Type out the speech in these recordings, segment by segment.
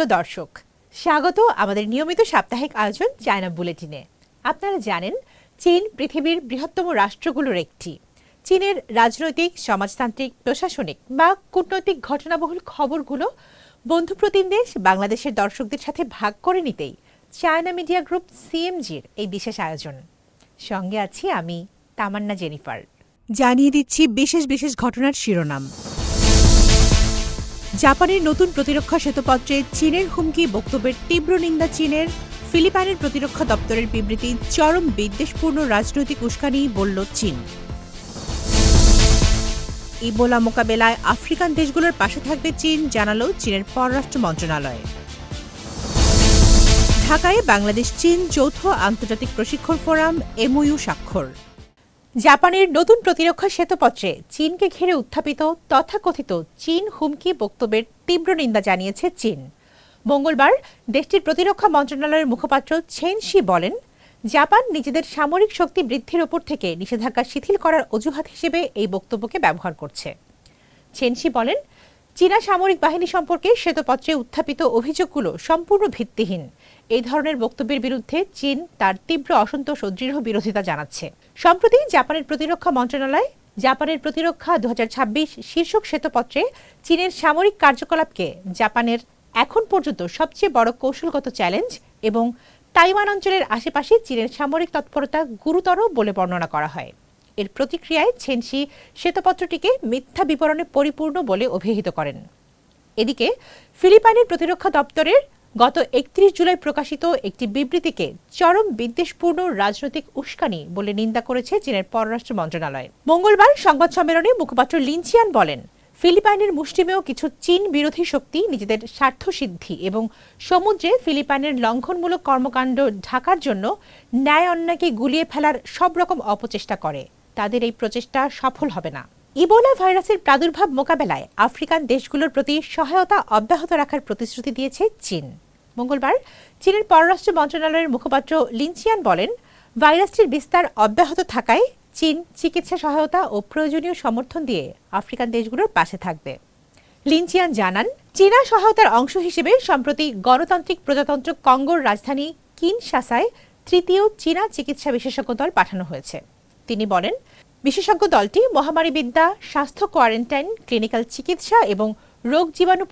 প্রিয় দর্শক, স্বাগত আমাদের নিয়মিত সাপ্তাহিক আয়োজন চায়না বুলেটিনে। আপনারা জানেন, চীন পৃথিবীর বৃহত্তম রাষ্ট্রগুলোর একটি। চীনের রাজনৈতিক, সমাজতান্ত্রিক, প্রশাসনিক বা কূটনৈতিক ঘটনাবহুল খবরগুলো বন্ধুপ্রতিম দেশ বাংলাদেশের দর্শকদের সাথে ভাগ করে নিতেই চায়না মিডিয়া গ্রুপ সিএমজির এই বিশেষ আয়োজন। সঙ্গে আছি আমি, তামান্না জেনিফার। জানিয়ে দিচ্ছি বিশেষ বিশেষ ঘটনার শিরোনাম। জাপানের নতুন প্রতিরক্ষা শ্বেতপত্রে চীনের হুমকি বক্তব্যের তীব্র নিন্দা চীনের। ফিলিপাইনের প্রতিরক্ষা দপ্তরের বিবৃতি চরম বিদ্বেষপূর্ণ রাজনৈতিক উস্কানি বলল চীন। ইবোলা মোকাবেলায় আফ্রিকান দেশগুলোর পাশে থাকবে চীন, জানালো চীনের পররাষ্ট্র মন্ত্রণালয়। ঢাকায় বাংলাদেশ চীন যৌথ আন্তর্জাতিক প্রশিক্ষণ ফোরাম এমওইউ স্বাক্ষর। জাপানের নতুন প্রতিরক্ষা শ্বেতপত্রে চীনকে ঘিরে উত্থাপিত তথাকথিত চীন হুমকি বক্তব্যের তীব্র নিন্দা জানিয়েছে চীন। মঙ্গলবার দেশটির প্রতিরক্ষা মন্ত্রণালয়ের মুখপাত্র ছেন শি বলেন, জাপান নিজেদের সামরিক শক্তি বৃদ্ধির ওপর থেকে নিষেধাজ্ঞা শিথিল করার অজুহাত হিসেবে এই বক্তব্যকে ব্যবহার করছে। ছেন শি বলেন, চীনা সামরিক বাহিনী সম্পর্কে শ্বেতপত্রে উত্থাপিত অভিযোগগুলো সম্পূর্ণ ভিত্তিহীন। এই ধরনের বক্তব্যের বিরুদ্ধে চীন তার তীব্র অসন্তোষ ও দৃঢ় বিরোধিতা জানাচ্ছে। সম্প্রতি জাপানের প্রতিরক্ষা মন্ত্রণালয় জাপানের প্রতিরক্ষা 2026 শীর্ষক শ্বেতপত্রে চীনের সামরিক কার্যকলাপকে জাপানের এখন পর্যন্ত সবচেয়ে বড় কৌশলগত চ্যালেঞ্জ এবং তাইওয়ান অঞ্চলের আশেপাশে চীনের সামরিক তৎপরতা গুরুতর বলে বর্ণনা করা হয়। এর প্রতিক্রিয়ায় ছেন শি শ্বেতপত্রটিকে মিথ্যা বিবরণে পরিপূর্ণ বলে অভিহিত করেন। এদিকে ফিলিপাইনের প্রতিরক্ষা দপ্তরের গত 31 জুলাই প্রকাশিত একটি বিবৃতিকে চরম বিদ্বেষপূর্ণ রাজনৈতিক উস্কানি বলে নিন্দা করেছে চীনের পররাষ্ট্র মন্ত্রণালয়। মঙ্গলবার সংবাদ সম্মেলনে মুখপাত্র লিনচিয়ান বলেন, ফিলিপাইনের মুষ্টিমেয় কিছু চীন বিরোধী শক্তি নিজেদের স্বার্থসিদ্ধি এবং সমুদ্রে ফিলিপাইনের লঙ্ঘনমূলক কর্মকাণ্ড ঢাকার জন্য ন্যায় অন্যায়কে গুলিয়ে ফেলার সব রকম অপচেষ্টা করে। তাদের এই প্রচেষ্টা সফল হবে না। ইবোলা ভাইরাসের প্রাদুর্ভাব মোকাবেলায় আফ্রিকান দেশগুলোর প্রতি সহায়তা অব্যাহত রাখার প্রতিশ্রুতি দিয়েছে চীন। মঙ্গলবার চীনের পররাষ্ট্র মন্ত্রণালয়ের মুখপাত্র লিনচিয়ান বলেন, ভাইরাসটির বিস্তার অব্যাহত থাকায় চীন চিকিৎসা সহায়তা ও প্রয়োজনীয় সমর্থন দিয়ে আফ্রিকান দেশগুলোর পাশে থাকবে। লিনচিয়ান জানান, চীনা সহায়তার অংশ হিসেবে সম্প্রতি গণতান্ত্রিক প্রজাতন্ত্র কঙ্গোর রাজধানী কিনশাসায় তৃতীয় চীনা চিকিৎসা বিশেষজ্ঞ দল পাঠানো হয়েছে। তিনি বলেন, বিশেষজ্ঞ দলটি মহামারীবিদ্যা, স্বাস্থ্য কোয়ারেন্টাইন, ক্লিনিক্যাল চিকিৎসা এবং রোগ জীবাণু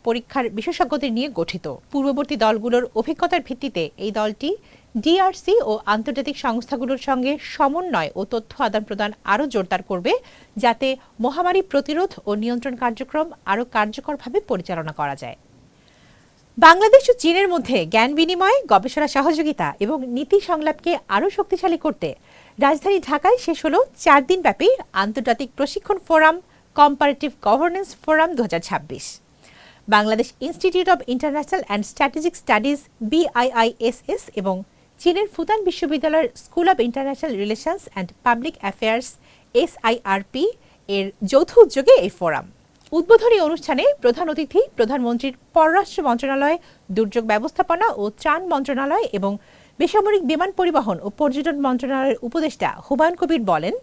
পরীক্ষার বিশেষজ্ঞদের নিয়ে গঠিত। পূর্ববর্তী দলগুলোর অভিজ্ঞতার ভিত্তিতে এই দলটি ডিআরসি ও আন্তর্জাতিক সংস্থাগুলোর সঙ্গে সমন্বয় ও তথ্য আদান প্রদান আরও জোরদার করবে, যাতে মহামারী প্রতিরোধ ও নিয়ন্ত্রণ কার্যক্রম আরও কার্যকরভাবে পরিচালনা করা যায়। বাংলাদেশ ও চীনের মধ্যে জ্ঞান বিনিময়, গবেষণা সহযোগিতা এবং নীতি সংলাপকে আরও শক্তিশালী করতে রাজধানী ঢাকায় শেষ হল 4 দিনব্যাপী আন্তর্জাতিক প্রশিক্ষণ forum comparative governance forum 2026। Bangladesh institute of international and strategic studies BIISS এবং চীনের ফুতান বিশ্ববিদ্যালয়ের school of international relations and public affairs SIRP এর যৌথ উদ্যোগে এই ফোরাম। উদ্বোধনী অনুষ্ঠানে প্রধান অতিথি প্রধানমন্ত্রীর পররাষ্ট্র মন্ত্রণালয়, দুর্যোগ ব্যবস্থাপনা ও ত্রাণ মন্ত্রণালয় এবং বেসামরিক বিমান পরিবহন ও পর্যটন মন্ত্রণালয়ের উপদেষ্টা হুমায়ুন কবির বলেন,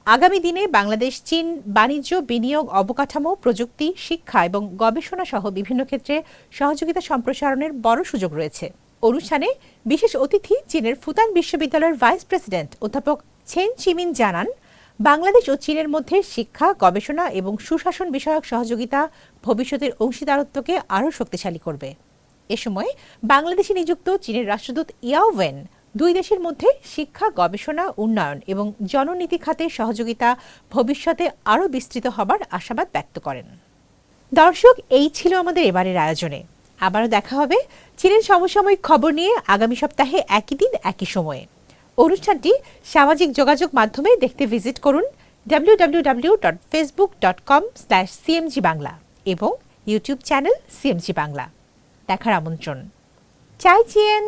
আগামী দিনে বাংলাদেশ চীন বাণিজ্য, বিনিয়োগ, অবকাঠামো, প্রযুক্তি, শিক্ষা এবং গবেষণা সহ বিভিন্ন ক্ষেত্রে সহযোগিতা সম্প্রসারণের বড় সুযোগ রয়েছে। অনুষ্ঠানে বিশেষ অতিথি চীনের ফুতান বিশ্ববিদ্যালয়ের ভাইস প্রেসিডেন্ট অধ্যাপক ছেন চিমিন জানান, বাংলাদেশ ও চীনের মধ্যে শিক্ষা, গবেষণা এবং সুশাসন বিষয়ক সহযোগিতা ভবিষ্যতের অংশীদারত্বকে আরও শক্তিশালী করবে। এ সময় বাংলাদেশে নিযুক্ত চীনের রাষ্ট্রদূত ইয়াও ওয়েন দুই দেশের মধ্যে শিক্ষা, গবেষণা, উন্নয়ন এবং জননীতি খাতে সহযোগিতা ভবিষ্যতে আরও বিস্তৃত হবার আশাবাদ ব্যক্ত করেন। দর্শক, এই ছিল আমাদের এবারের আয়োজনে। আবারও দেখা হবে চীনের সমসাময়িক খবর নিয়ে আগামী সপ্তাহে একই দিন একই সময়ে। অনুষ্ঠানটি সামাজিক যোগাযোগ মাধ্যমে দেখতে ভিজিট করুন www.facebook.com/cmg বাংলা এবং ইউটিউব চ্যানেল CMG বাংলা। দেখার আমন্ত্রণ। চাই চিয়েন।